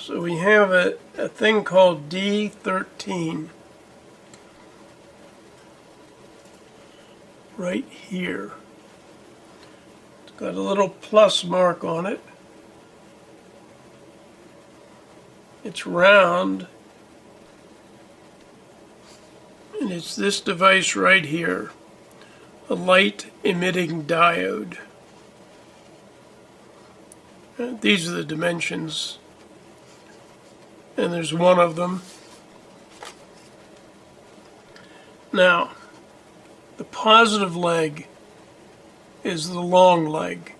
So we have a thing called D13 right here. It's got a little plus mark on it. It's round, and it's this device right here, a light emitting diode. These are the dimensions, and there's one of them. Now, the positive leg is the long leg.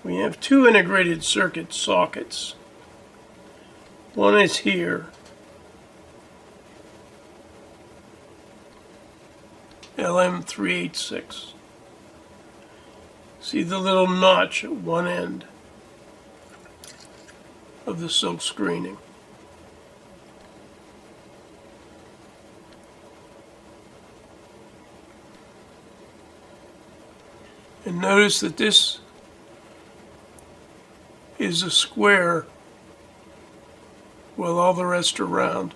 We have two integrated circuit sockets. One is here, LM386. See the little notch at one end of the silk screening. And notice that this is a square while all the rest are round.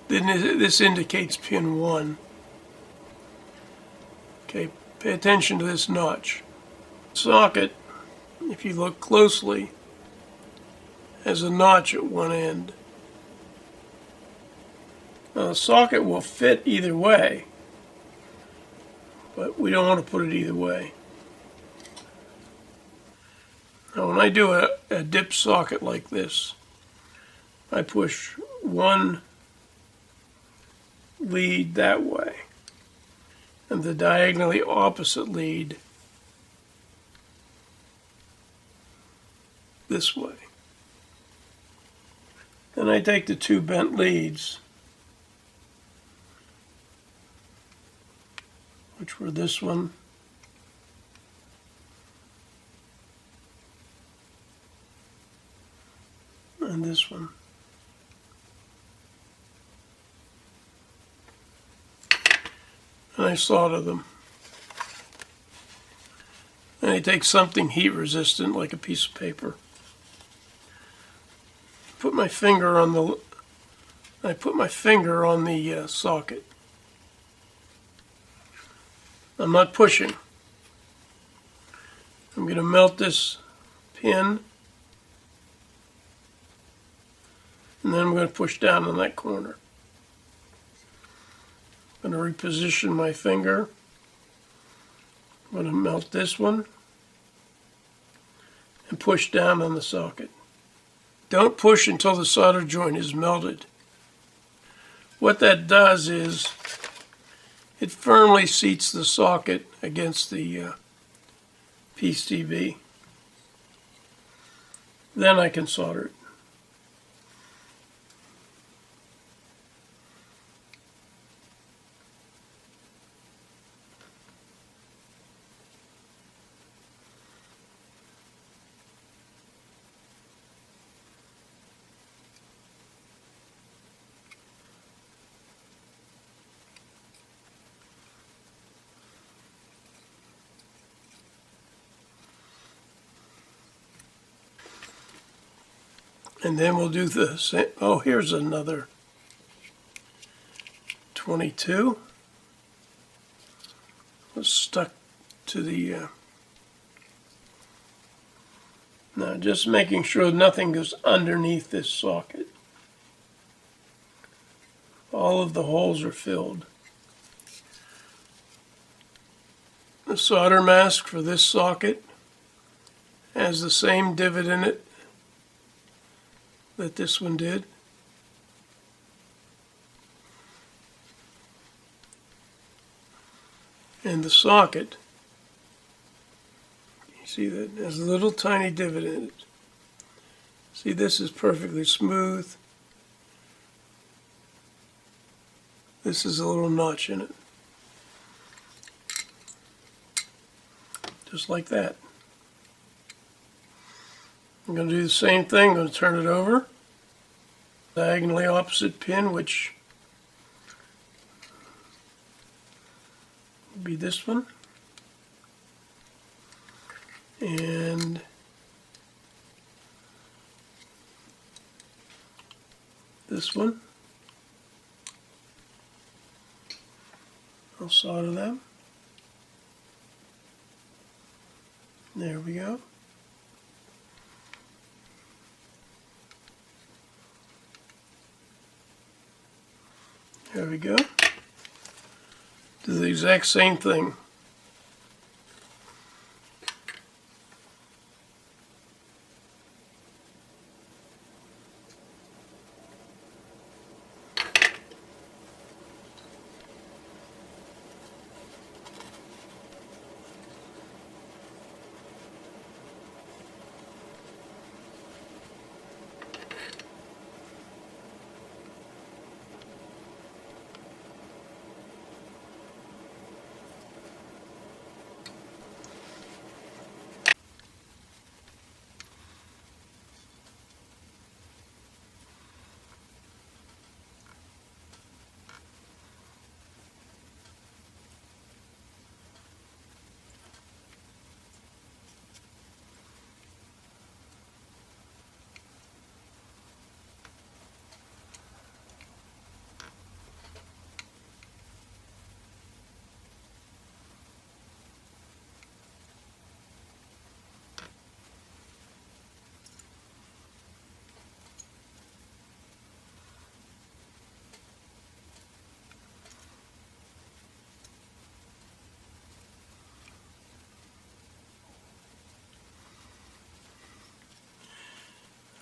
Then this indicates pin 1. Okay, pay attention to this notch. Socket, if you look closely, has a notch at one end. Now the socket will fit either way, but we don't want to put it either way. Now when I do a dip socket like this, I push one lead that way and the diagonally opposite lead this way. Then I take the two bent leads, which were this one and this one. And I solder them. And I take something heat resistant like a piece of paper. Put my finger on the socket. I'm not pushing. I'm going to melt this pin. And then I'm going to push down on that corner. I'm going to reposition my finger. I'm going to melt this one and push down on the socket. Don't push until the solder joint is melted. What that does is it firmly seats the socket against the PCB. Then I can solder it. And then we'll do the same. Oh, here's another 22. It's stuck to the... Now, just making sure nothing goes underneath this socket. All of the holes are filled. The solder mask for this socket has the same divot in it that this one did. And the socket, you see that there's a little tiny divot in it. See, this is perfectly smooth. This is a little notch in it. Just like that. I'm going to do the same thing. I'm going to turn it over. Diagonally opposite pin, which would be this one. And this one. I'll solder them. There we go. There we go. Do the exact same thing.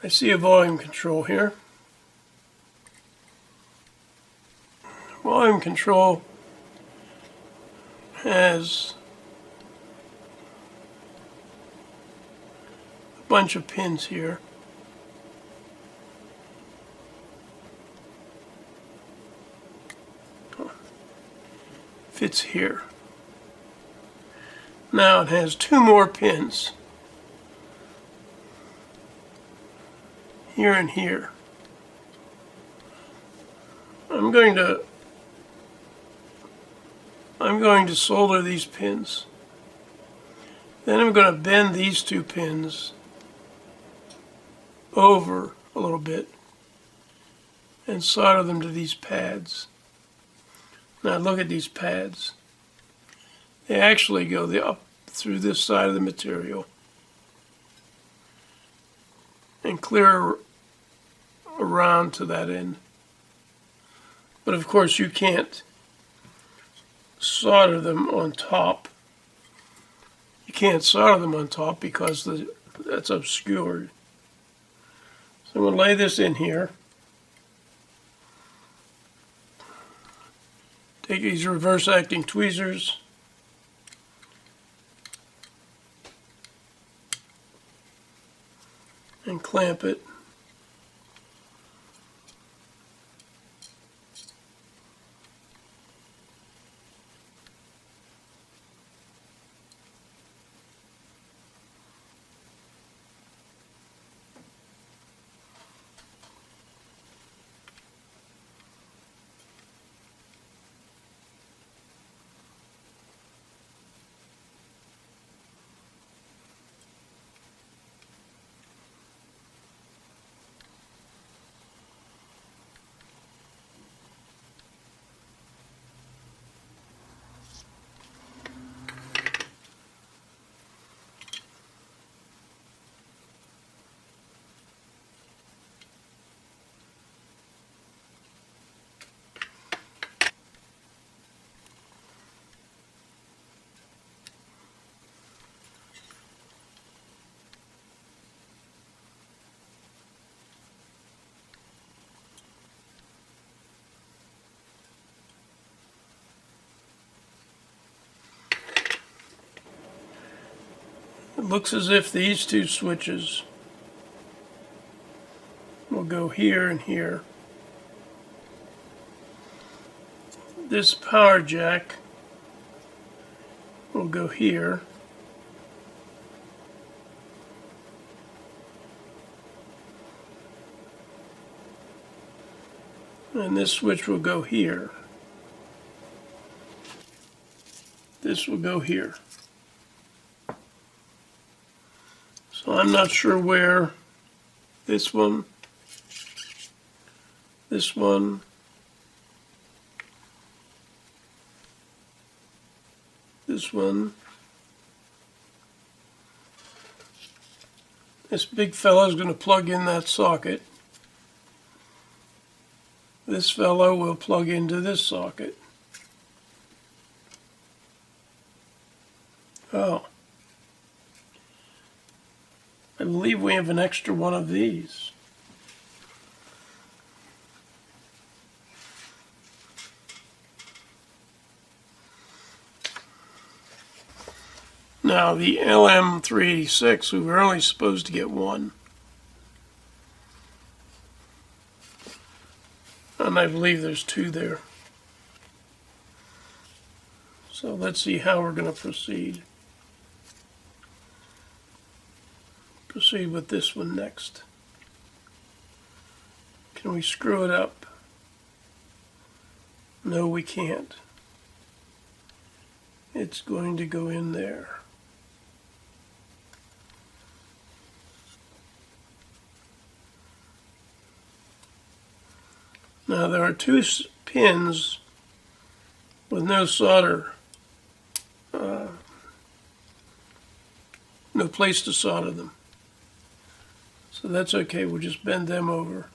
I see a volume control here. Volume control has a bunch of pins here. Fits here. Now it has two more pins. Here and here. I'm going to solder these pins. Then I'm going to bend these two pins over a little bit and solder them to these pads. Now look at these pads. They actually go up through this side of the material and clear around to that end. But of course you can't solder them on top. You can't solder them on top because that's obscured. So I'm going to lay this in here. Take these reverse acting tweezers. And clamp it. It looks as if these two switches will go here and here. this power jack will go here. And this switch will go here. This will go here. So I'm not sure where this one, this one, this one, this big fellow is going to plug in that socket. This fellow will plug into this socket. Oh. I believe we have an extra one of these. Now the LM386, we were only supposed to get one. And I believe there's two there. So let's see how we're going to proceed. Proceed with this one next. Can we screw it up? No, we can't. It's going to go in there. Now there are two pins with no solder, no place to solder them. So that's okay, we'll just bend them over.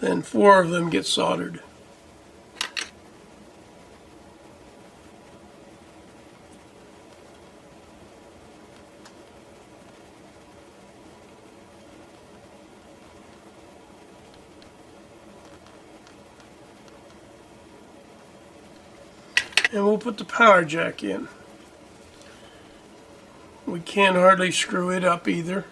Then 4 of them get soldered. And we'll put the power jack in. We can't hardly screw it up either.